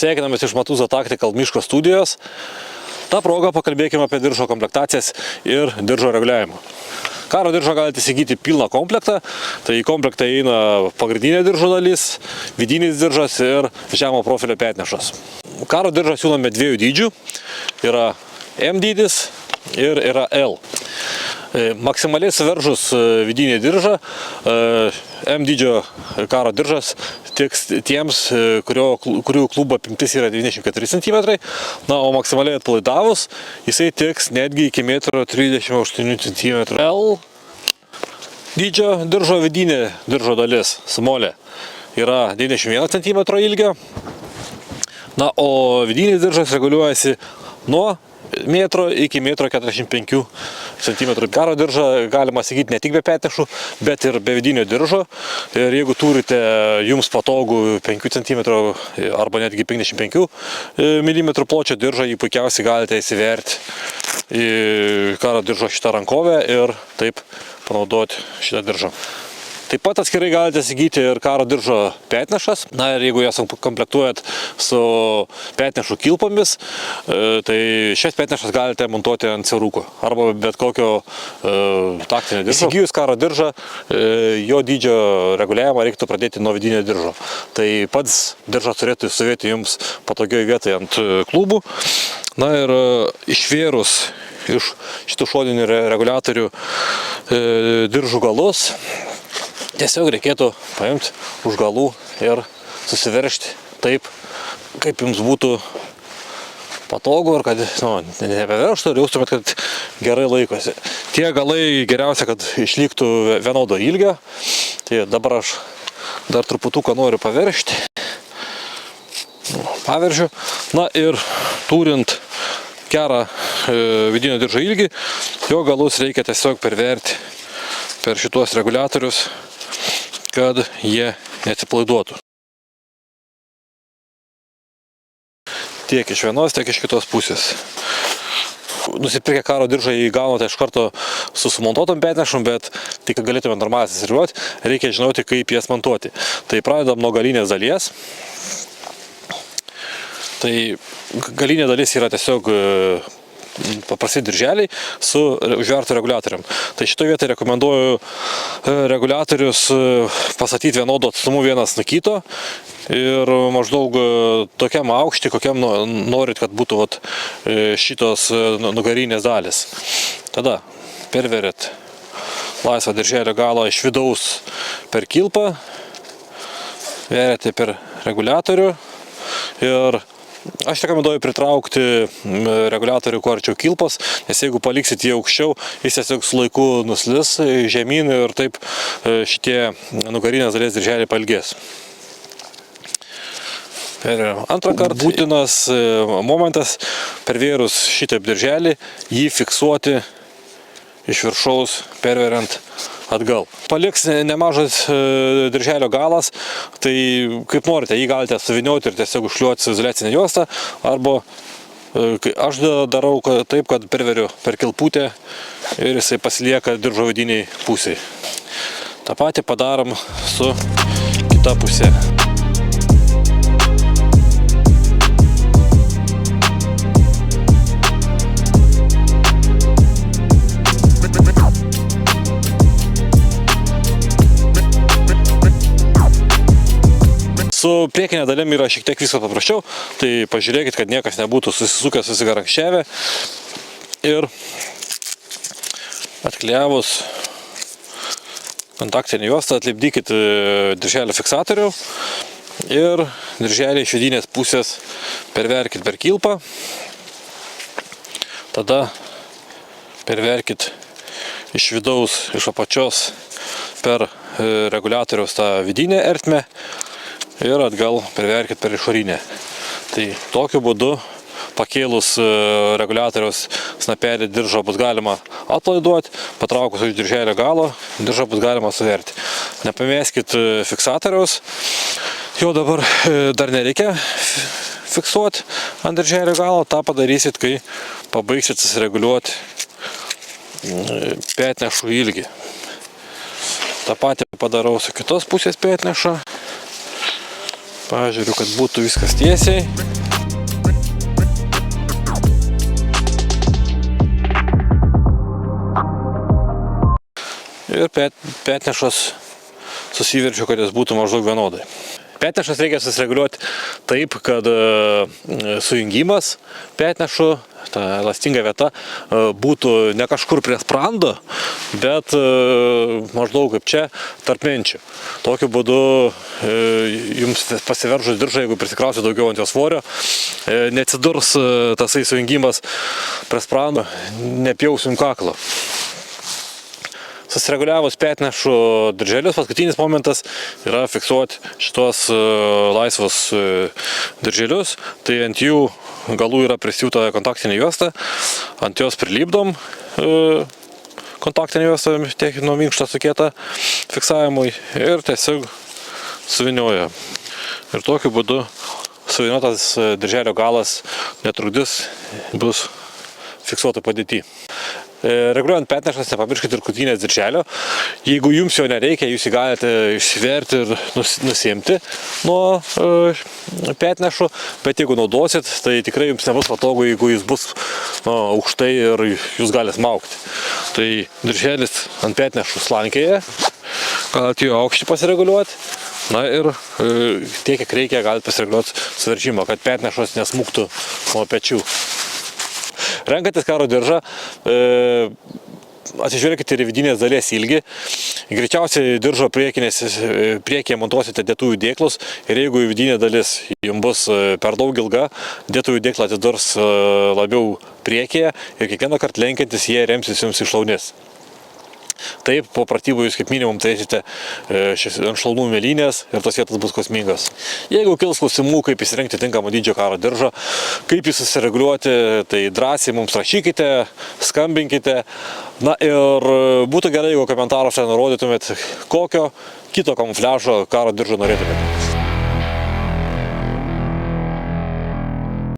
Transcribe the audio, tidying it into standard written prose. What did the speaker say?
Sveikinamės iš Matuza Tactical miško studijos. Ta proga pakalbėkime apie diržo komplektacijas ir diržo reguliavimą. Karo diržą galite įsigyti pilną komplektą, tai į komplektą įeina pagrindinė diržo dalis, vidinis diržas ir žemo profilio petnešas. Karo diržą siūlome dviejų dydžių, yra M dydis ir yra L. Maksimaliai suveržus vidinį diržą, M dydžio karo diržas tiks tiems, kurių klubo apimtis yra 94 cm, o maksimaliai atpalaidavus jisai tiks netgi iki 1,38 cm. L dydžio diržo vidinė diržo dalis, smolė, yra 91 cm ilgio, o vidinis diržas reguliuojasi nuo metro iki 1,45 cm. Karo diržą galima įsigyti ne tik be petnešų, bet ir be vidinio diržo. Ir jeigu turite jums patogų 5 cm arba netgi 55 mm pločio diržą, jį puikiausiai galite įsiverti į karo diržo šitą rankovę ir taip panaudoti šitą diržą. Taip pat atskirai galite įsigyti ir karo diržo petnešas. Ir jeigu jas komplektuojat su petnešų kilpomis, tai šias petnešas galite montuoti ant siauruko arba bet kokio taktinio diržo. Įsigijus karo diržą, jo dydžio reguliavimą reiktų pradėti nuo vidinio diržo. Tai pats diržas turėtų stovėti jums patogioj vietoje ant klubų. Ir išvėrus iš šitų šoninių reguliatorių diržų galus, tiesiog reikėtų paimti už galų ir susiveržti taip, kaip jums būtų patogu ir kad nebeveržtų ir jaustumėt, kad gerai laikosi. Tie galai geriausia, kad išliktų vienodo ilgio. Tai dabar aš dar truputuką noriu paveržti. Paveržiu. Ir turint gerą vidinio diržo ilgį, jo galus reikia tiesiog perverti per šituos reguliatorius, kad jie neatsipalaiduotų. Tiek iš vienos, tiek iš kitos pusės. Nusipirkę karo diržą jį gaunate iš karto su sumontuotom petnešom, bet tik kad galėtume normaliai susiriuoti, reikia žinoti, kaip jas montuoti. Tai pradedam nuo galinės dalies. Tai galinė dalis yra tiesiog paprasti dirželiai su užvertu reguliatorium. Tai šitoje vietoje rekomenduoju reguliatorius pastatyti vienodu atstumu vienas nuo kito ir maždaug tokiam aukštį, kokiam norit, kad būtų šitos nugarinės dalis. Tada perveriat laisvą dirželio galą iš vidaus per kilpą, veriate per reguliatorių ir aš rekomenduoju pritraukti reguliatorių kuo arčiau kilpos, nes jeigu paliksit jį aukščiau, jis tiesiog su laiku nuslis žemyn ir taip šitie nugarinės dalies dirželiai pailgės. Antrą kartą būtinas momentas pervėrus šitaip dirželį, jį fiksuoti iš viršaus perveriant atgal. Paliks nemažas dirželio galas, tai kaip norite, jį galite suvinioti ir tiesiog užkliuoti su izoliacinę juostą, arba aš darau taip, kad perveriu per kilputę ir jisai pasilieka diržo vidiniai pusiai. Ta patį padarom su kita pusė. Su priekinė dalim yra šiek tiek viskas paprasčiau, tai pažiūrėkit, kad niekas nebūtų susisukęs, susigarankščiavę. Ir atklijavus kontaktinį juostą atlipdykit dirželio fiksatorių ir dirželį iš vidinės pusės perverkit per kilpą. Tada perverkit iš vidaus, iš apačios per reguliatoriaus tą vidinę ertmę ir atgal perverkit per išorinę. Tai tokiu būdu pakėlus reguliatoriaus snapelį diržo bus galima atpalaiduoti, patraukus iš dirželio galo, diržą bus galima suverti. Nepameskit fiksatoriaus, jo dabar dar nereikia fiksuoti ant dirželio galo, tą padarysit, kai pabaigsit susireguliuoti petnešų ilgį. Ta patį padarau su kitos pusės petnešą. Pažiūriu, kad būtų viskas tiesiai. Ir petnešas susiverčiu, kad jis būtų maždaug vienodai. Petnešas reikia susireguliuoti taip, kad sujungimas petnešų, ta elastinga vieta, būtų ne kažkur prie sprando, bet maždaug kaip čia, tarp menčių. Tokiu būdu jums pasiveržus diržą, jeigu prisikrausi daugiau ant jo svorio, neatsidurs tasai sujungimas prie sprando, nepjausim kaklo. Susireguliavus petnešų dirželius, paskutinis momentas yra fiksuoti šitos laisvus dirželius. Tai ant jų galų yra prisiūta kontaktinė juosta, ant jos prilipdom kontaktinė juosta, tiek nuo minkštą sukietą fiksavimui ir tiesiog suvinioja. Ir tokiu būdu suviniotas dirželio galas netrukdys, bus fiksuota padėty. Reguliuojant petnešas, nepamirškite ir krūtinės dirželio. Jeigu jums jo nereikia, jūs jį galite išsiverti ir nusiimti nuo petnešų, bet jeigu naudosit, tai tikrai jums nebus patogu, jeigu jis bus aukštai ir jūs galite smaugti. Tai dirželis ant petnešų slankėje, galite jo aukštį pasireguliuoti. Na ir tiek, kiek reikia, galite pasireguliuoti suveržimą, kad petnešos nesmuktų nuo pečių. Renkantis karo diržą, atsižiūrėkite ir vidinės dalies ilgį. Greičiausiai diržo priekyje montuosite dėtųjų dėklus ir jeigu vidinė dalis jums bus per daug ilga, dėtųjų dėklą atsidurs labiau priekyje ir kiekvieną kartą lenkiantis jie remsis jums iš šlaunies. Taip, po pratybų jūs kaip minimum turėsite ant šlaunų mėlynės ir tos vietos bus skausmingas. Jeigu kils klausimų, kaip įsirengti tinkamą dydžio karo diržą, kaip jį susireguliuoti, tai drąsiai mums rašykite, skambinkite. Na ir būtų gerai, jeigu komentaruose nurodytumėt, kokio kito kamufliažo karo diržo norėtumėte.